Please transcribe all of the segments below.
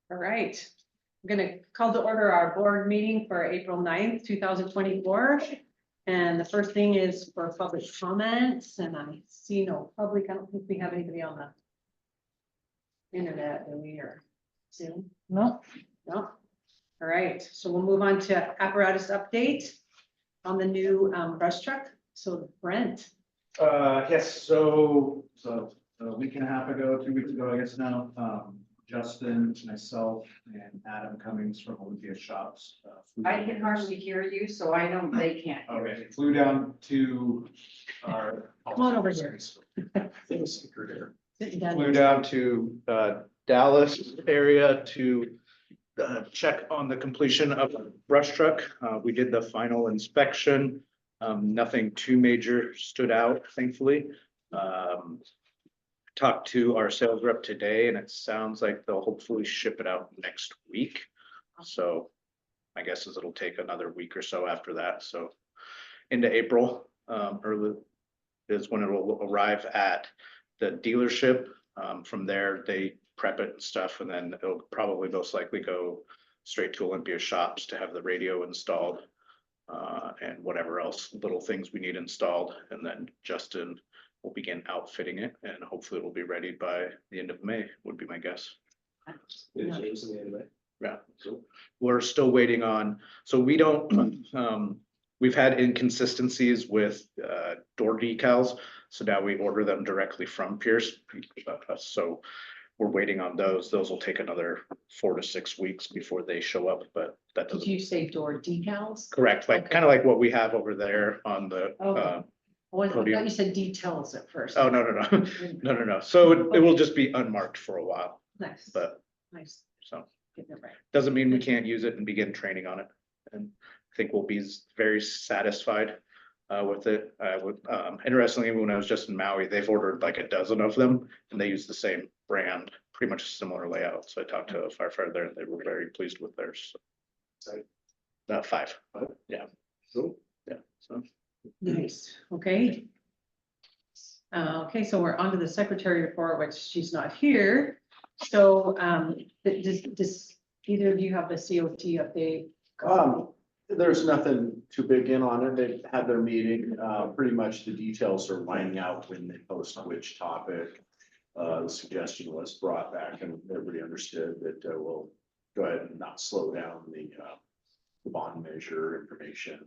All right, I'm gonna call to order our board meeting for April 9th, 2024. And the first thing is for public comments, and I see no public. I don't think we have anybody on the internet, do we, or Zoom? No, No. All right, so we'll move on to apparatus update on the new brush truck. So Brent, Yes, so a week and a half ago, 2 weeks ago, I guess now, Justin, myself, and Adam Cummings from Olympia Shops. I can hardly hear you, so I know they can't. Okay, flew down to our. Come on over here. Flew down to Dallas area to check on the completion of the brush truck. We did the final inspection. Nothing too major stood out, thankfully. Talked to our sales rep today and it sounds like they'll hopefully ship it out next week. So my guess is it'll take another week or so after that. So into April, early is when it will arrive at the dealership. From there, they prep it and stuff, and then it'll probably most likely go straight to Olympia Shops to have the radio installed. And whatever else little things we need installed, and then Justin will begin outfitting it, and hopefully it will be ready by the end of May, would be my guess. Yeah, so we're still waiting on, so we don't, we've had inconsistencies with door decals, so now we order them directly from Pierce. So we're waiting on those. Those will take another 4 to 6 weeks before they show up, but that did doesn't. you say door decals? Correct, like Okay. kind of like what we have over there on the. Okay. I thought podium. you said details at first. Oh, no. No. So it will just be unmarked for a while, Nice, but nice, so getting it right. doesn't mean we can't use it and begin training on it. And I think we'll be very satisfied with it. I would, interestingly, when I was just in Maui, they've ordered like a dozen of them and they use the same brand, pretty much a similar layout. So I talked to a firefighter there and they were very pleased with theirs. So. 5. Yeah. Cool. Yeah, so. Nice, okay. Okay, so we're on to the secretary report, which she's not here. So, does either of you have the COT update? There's nothing too big in on it. They've had their meeting. Pretty much the details are lining out when they post which topic. The suggestion was brought back and everybody understood that we'll go ahead and not slow down the bond measure information.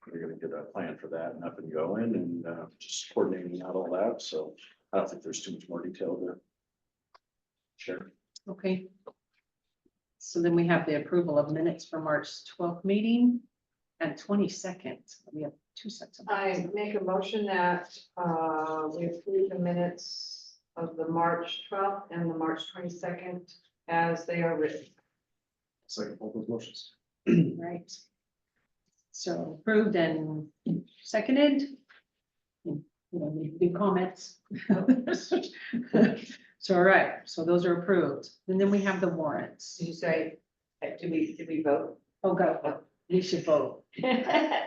We're gonna get a plan for that and up and going and just coordinating out all that. So I don't think there's too much more detail to share. Okay. So then we have the approval of minutes for March 12th meeting and 22nd. We have 2 sets of. I make a motion that we approve the minutes of the March 12th and the March 22nd as they are written. Second, all those motions. Right. So approved and seconded. You know, any comments? So, all right, so those are approved. And then we have the warrants. Did you say, did we vote? Oh, go, we should vote.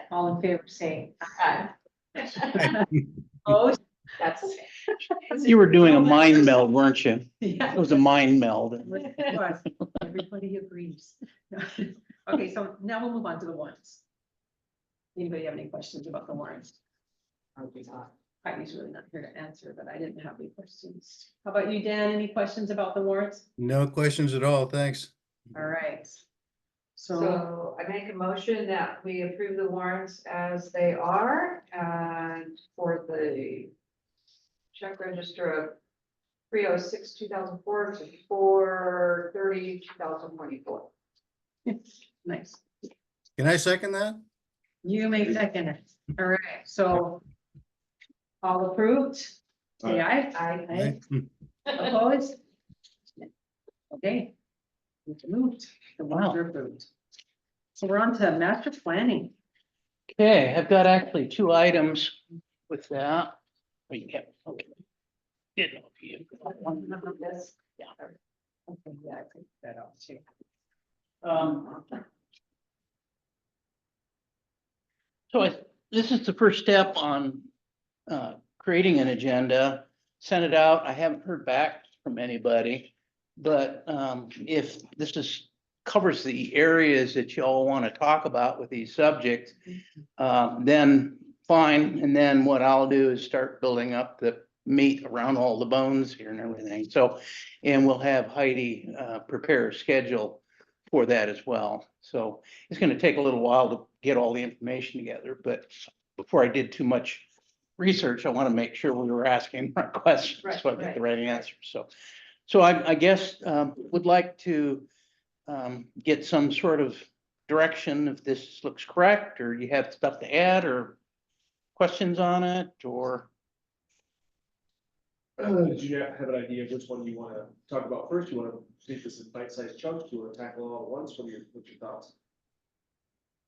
All in favor, say Aye. aye. Oh, That's okay. You were doing a mind meld, weren't you? yeah. It was a mind meld. It was. Everybody agrees. Okay, so now we'll move on to the warrants. Anybody have any questions about the warrants? Heidi's really not here to answer, but I didn't have any questions. How about you, Dan? Any questions about the warrants? No questions at all, thanks. All right. So, So I make a motion that we approve the warrants as they are and for the check register of 306/2004 to 4/30/2024. nice. Can I second that? You may second it. All right, so all approved? Say aye. I Opposed? Okay. It's moved. The ones are approved. So we're on to master planning. Okay, I've got actually 2 items with that. Oh, you can't, okay. Didn't know if you. this. Okay, yeah, I think that off too. So this is the first step on creating an agenda. Sent it out. I haven't heard back from anybody. But if covers the areas that you all want to talk about with these subjects, then fine. And then what I'll do is start building up the meat around all the bones here and everything. So, and we'll have Heidi prepare a schedule for that as well. So it's going to take a little while to get all the information together, but before I did too much research, I want to make sure we were asking the right questions, Right, so I get right. the right answers. So I guess would like to get some sort of direction if this looks correct, or you have stuff to add or questions on it, or Do you have an idea of which one you wanna talk about first? You wanna take this in bite-sized chunks? Do you wanna tackle it all at once? What's your thoughts?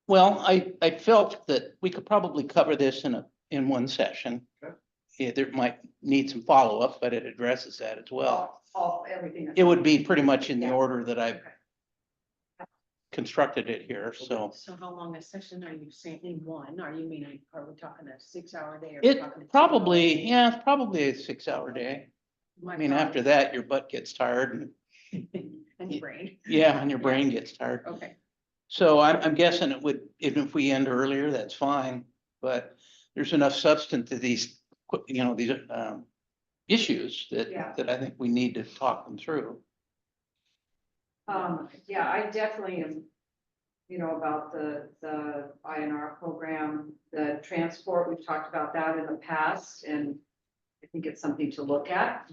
well, I felt that we could probably cover this in one session. Okay. Yeah, there might need some follow-up, but it addresses that as well. Everything. It would be pretty much in the Yeah. order that I've Okay. constructed it here, so. So how long a session are you saying in one? Are you meaning, are we talking a 6 hour day? Or we It talking a 2 hour probably, day? yeah, it's probably a 6 hour day. My I mean, God. after that, your butt gets tired and, And your brain, yeah, and your brain gets tired. okay. So I'm guessing it would, even if we end earlier, that's fine, but there's enough substance to these, these issues Yeah. that I think we need to talk them through. Yeah, I definitely am, about the INR program, the transport, we've talked about that in the past, and I think it's something to look at.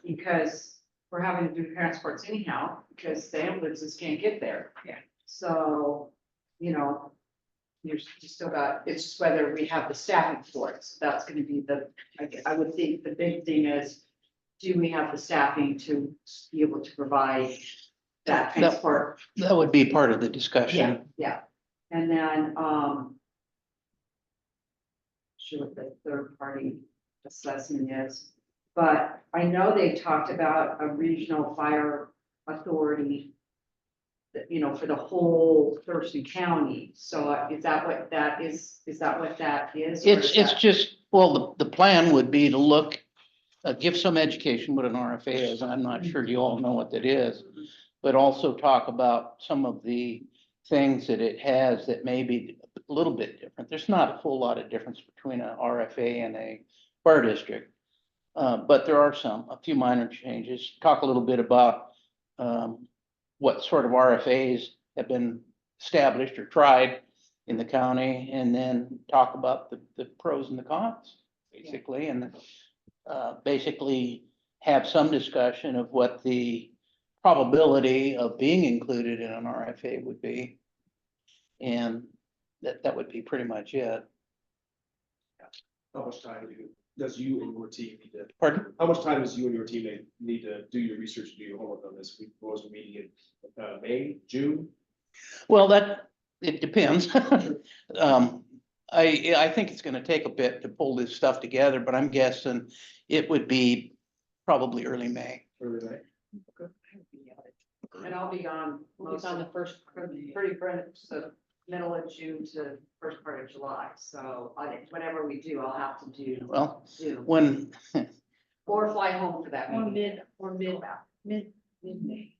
Because we're having to do transports anyhow, because the ambulances can't get there. Yeah. So, you still got, it's just whether we have the staffing for it, so that's gonna be I would think the big thing is, do we have the staffing to be able to provide that transport? That would be part of the Yeah, discussion. yeah, and then, sure what the third party assessment is, but I know they talked about a regional fire authority that, for the whole Thurston County, so is that what that is? Is that what that is? Or is It's that- just, well, the plan would be to look, give some education what an RFA is, and I'm not sure you all know what that is. But also talk about some of the things that it has that may be a little bit different. There's not a whole lot of difference between a RFA and a fire district. But there are a few minor changes. Talk a little bit about what sort of RFAs have been established or tried in the county, and then talk about the pros and the cons, basically, and basically have some discussion of what the probability of being included in an RFA would be. And that would be pretty much it. How much time does you and your team need to, Pardon? how much time does you and your team need to do your research, do your homework on this? We propose a meeting in May, June? Well, it depends. I think it's gonna take a bit to pull this stuff together, but I'm guessing it would be probably early May. Early May? And I'll be gone We'll be most on of the first. pretty so middle of June to first part of July, so whatever we do, I'll have to do Well, Zoom. when, Or fly home for that Or meeting. mid-May.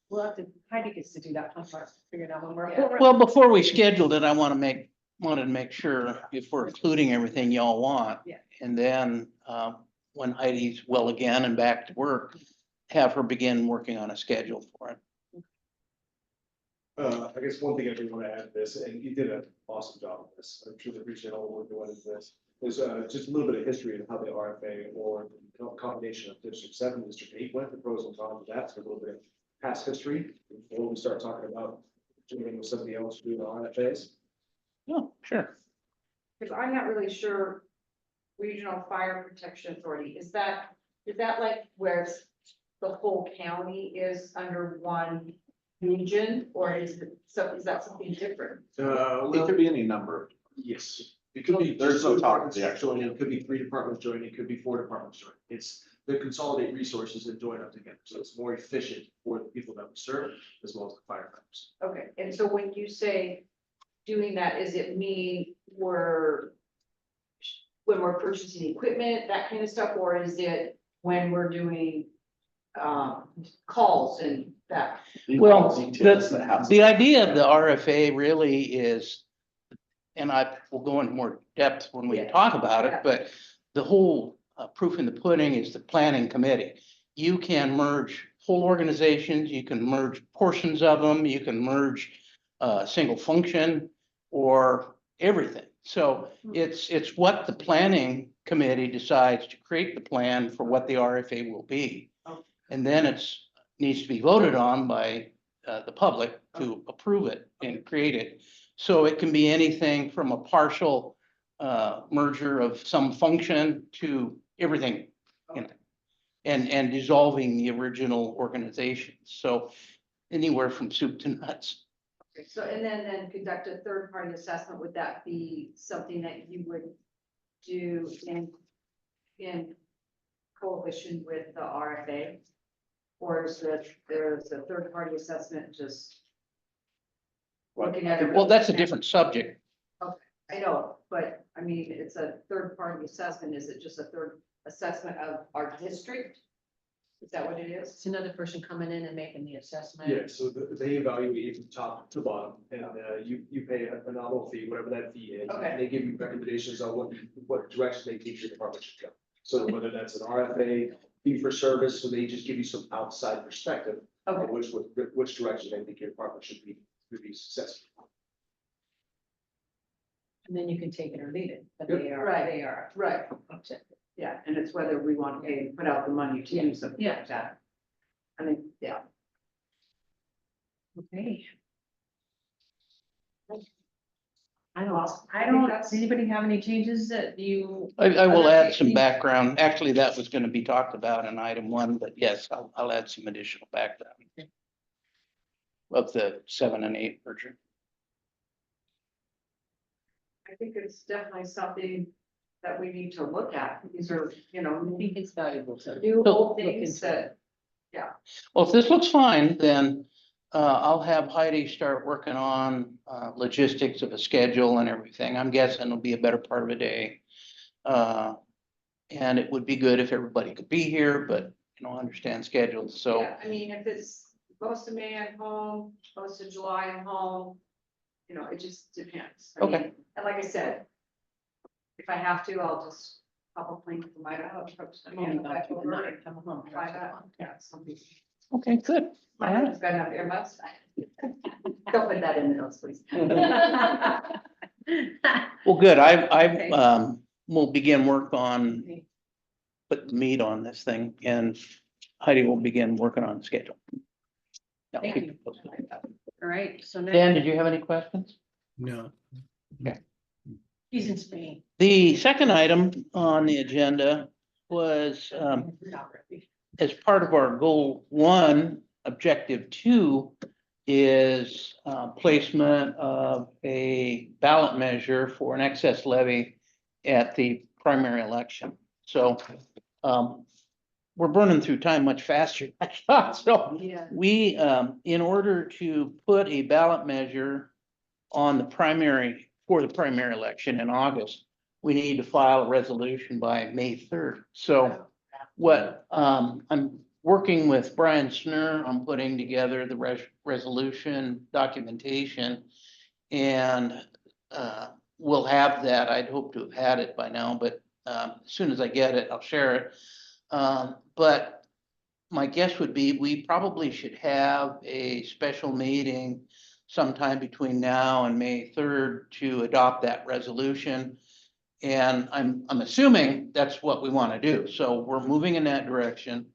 We'll have to, Heidi gets to do that one part, figure it out when we're. Yeah. well, before we scheduled it, I wanted to make sure if we're including everything y'all want. Yeah. And then, when Heidi's well again and back to work, have her begin working on a schedule for it. I guess one thing I do want to add to this, and you did an awesome job of this, I'm sure appreciate all the work you went into this, is just a little bit of history of how the RFA or combination of District 7, District 8 went, the pros and cons of that, so a little bit of past history before we start talking about doing with somebody else doing the RFAs. Oh, sure. Because I'm not really sure, Regional Fire Protection Authority, is that like where the whole county is under one region, or is that something different? It could be any number. Yes, it could be. There's no two talk departments of the actual- joining, it could be 3 departments joining, it could be 4 departments joining. It's the consolidate resources and join up together, so it's more efficient for the people that we serve as well as the firefighters. Okay, and so when you say doing that, is it mean when we're purchasing equipment, that kind of stuff, or is it when we're doing calls and that. Well, Details that have- the idea of the RFA really is, and I will go into more depth when we Yeah. talk about Yeah. it, but the whole proof in the pudding is the planning committee. You can merge whole organizations, you can merge portions of them, you can merge single function or everything. So it's what the planning committee decides to create the plan for what the RFA will be. Okay. And then needs to be voted on by the public to approve it and create it. So it can be anything from a partial merger of some function to everything in it. And dissolving the original organization. So anywhere from soup to nuts. Okay, so, and then conduct a third-party assessment, would that be something that you would do in coalition with the RFA? Or is there's a third-party assessment just looking at it? Well, that's a different subject. I know, but I mean, it's a third-party assessment, is it just a third assessment of our district? Is that what it is? It's another person coming in and making the assessment. Yeah, so they evaluate you from top to bottom, and you pay a nominal fee, whatever that fee is. Okay. And they give you recommendations on what direction they think your department should go. So whether that's an RFA, fee for service, so they just give you some outside perspective Okay. of which direction they think your department should be successful. And then you can take it or leave it, but Yep. they are, Right. they are. Right, objective. yeah, and it's whether we want to pay, put out the money to do something Yeah. like that. I mean, yeah. Okay. I Well, I don't, think that's- does anybody have any changes that you? I will Other add some things? background. Actually, that was gonna be talked about in item 1, but yes, I'll add some additional background. Of the 7 and 8 merger. I think it's definitely something that we need to look at. These are, you know, I think it's valuable to. new So- old things that, Well, if this looks fine, then I'll have Heidi start working on logistics of a schedule and everything. I'm guessing it'll be a better part of a day. And it would be good if everybody could be here, but understand schedules, so. yeah, I mean, if it's most of May I'm home, most of July I'm home, you know, it just depends. I mean, Okay. And like I said, if I have to, I'll just hop a plane from Idaho. I'm only about to tonight, come home. Try that, yeah, something. Okay, good. My All right. husband's got enough earmuffs. Don't put that in the notes, please. Well, good. Okay. Will begin work on, put the meat on this thing, and Heidi will begin working on the schedule. Yeah, Thank keep you. posted. All right, so Dan, now, did you have any questions? No. he's in Spain. The second item on the agenda was, Not really. as part of our goal 1, objective 2 is placement of a ballot measure for an excess levy at the primary election. So we're burning through time much faster than I thought. So Yeah. we, in order to put a ballot measure on the primary, for the primary election in August, we need to file a resolution by May 3rd. So what, I'm working with Brian Snur on putting together the resolution documentation. And we'll have that. I'd hope to have had it by now, but as soon as I get it, I'll share it. But my guess would be we probably should have a special meeting sometime between now and May 3rd to adopt that resolution. And I'm assuming that's what we want to do. So we're moving in that direction.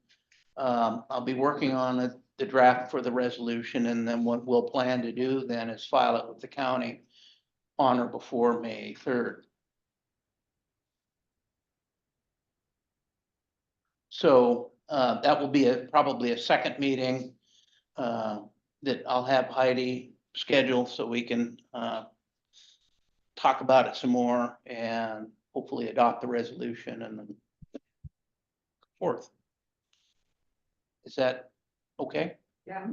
I'll be working on the draft for the resolution, and then what we'll plan to do then is file it with the county on or before May 3rd. So that will be probably a second meeting that I'll have Heidi schedule so we can talk about it some more and hopefully adopt the resolution and then forth. Is that okay? Yeah.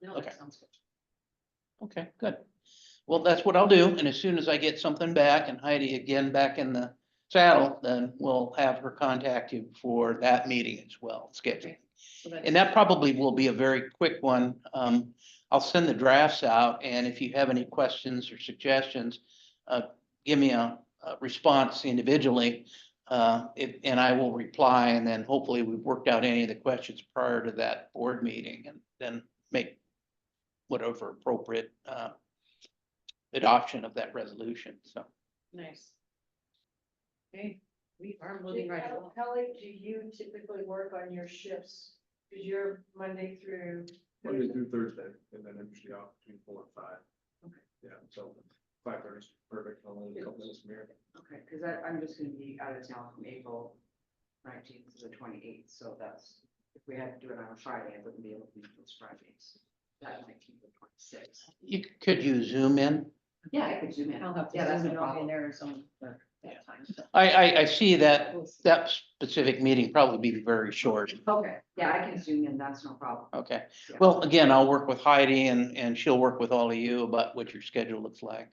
No, Okay. that sounds good. Okay, good. Well, that's what I'll do. And as soon as I get something back and Heidi again back in the saddle, then we'll have her contact you for that meeting as well, scheduling. So that's- And that probably will be a very quick one. I'll send the drafts out, and if you have any questions or suggestions, give me a response individually. And I will reply, and then hopefully we've worked out any of the questions prior to that board meeting, and then make whatever appropriate, adoption of that resolution, so. Nice. Okay, we are moving right along. How late do you typically work on your shifts? Cause you're Monday through. Monday through Thursday, and then I'm usually off between 4 and 5. Okay. Yeah, so 5:30 is perfect, only a couple minutes from here. Okay, cause I'm just gonna be out of town from April 19th to the 28th, so that's, if we had to do it on a Friday, I wouldn't be able to do those Fridays. That might keep it 26. Could you zoom in? Yeah, I could zoom in. I'll have to Yeah, that's zoom no it off in problem. Arizona for that time. so. I see that specific meeting probably be very short. Okay, yeah, I can zoom in, that's no problem. Okay, Yeah. well, again, I'll work with Heidi and she'll work with all of you about what your schedule looks like.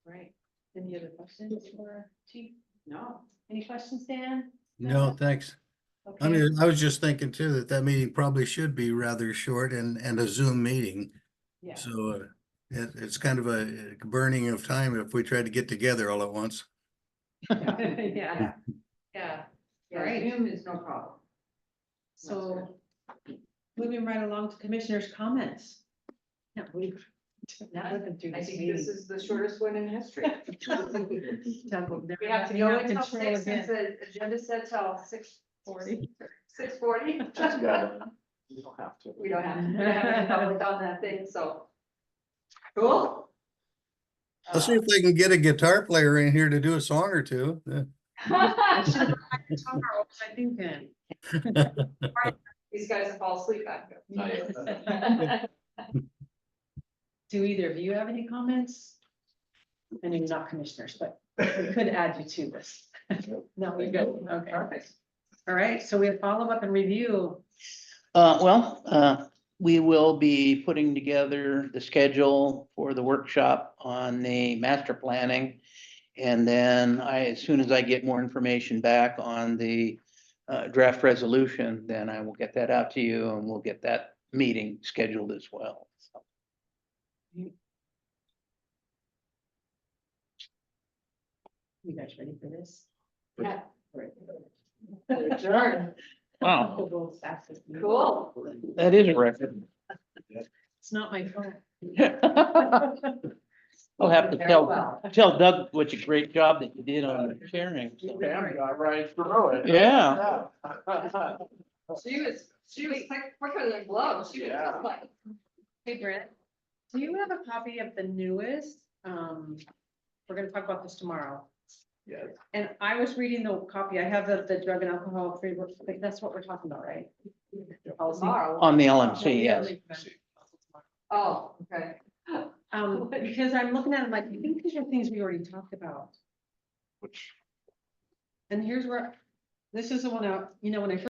Right. Any other questions for Chief? No. Any questions, Dan? No, thanks. I Okay, mean, I was just thinking too, that meeting probably should be rather short and a Zoom meeting. yeah. So it's kind of a burning of time if we try to get together all at once. Yeah, yeah. Yeah, Right. Zoom is no problem. So moving right along to commissioners' comments. Can't believe. Yeah, Looking through I this think meeting. this is the shortest one in history. Temple, never We have to having go out until control 6, since again. the agenda said till 6:40. 6:40. Just got it. You don't have to. We don't have any public on that thing, so. Cool. Let's see if they can get a guitar player in here to do a song or two. I should have brought my guitar, what was I thinking? These guys fall asleep after. Do either of you have any comments? I know you're not commissioners, but we could add you to this. No, we're good. Okay. Perfect. All right, so we have follow-up and review. We will be putting together the schedule for the workshop on the master planning. And then as soon as I get more information back on the draft resolution, then I will get that out to you and we'll get that meeting scheduled as well. So, You guys ready for this? Yeah. Right. Adjourned. Wow, The world's fastest meeting. Cool. that is a record. It's not my phone. I'll have to Very tell well. Doug what a great job that you did on sharing. so. got right through it. Yeah. She was quicker than glow. She was Yeah. just like. Hey, Brent, do you have a copy of the newest? We're gonna talk about this tomorrow. Yeah. And I was reading the copy. I have the drug and alcohol free, like, that's what we're talking about, right? Policy. Tomorrow. On the LMC, yes. Oh, okay. Because I'm looking at it like, I think these are things we already talked about. Which And here's where, this is the one out, when I first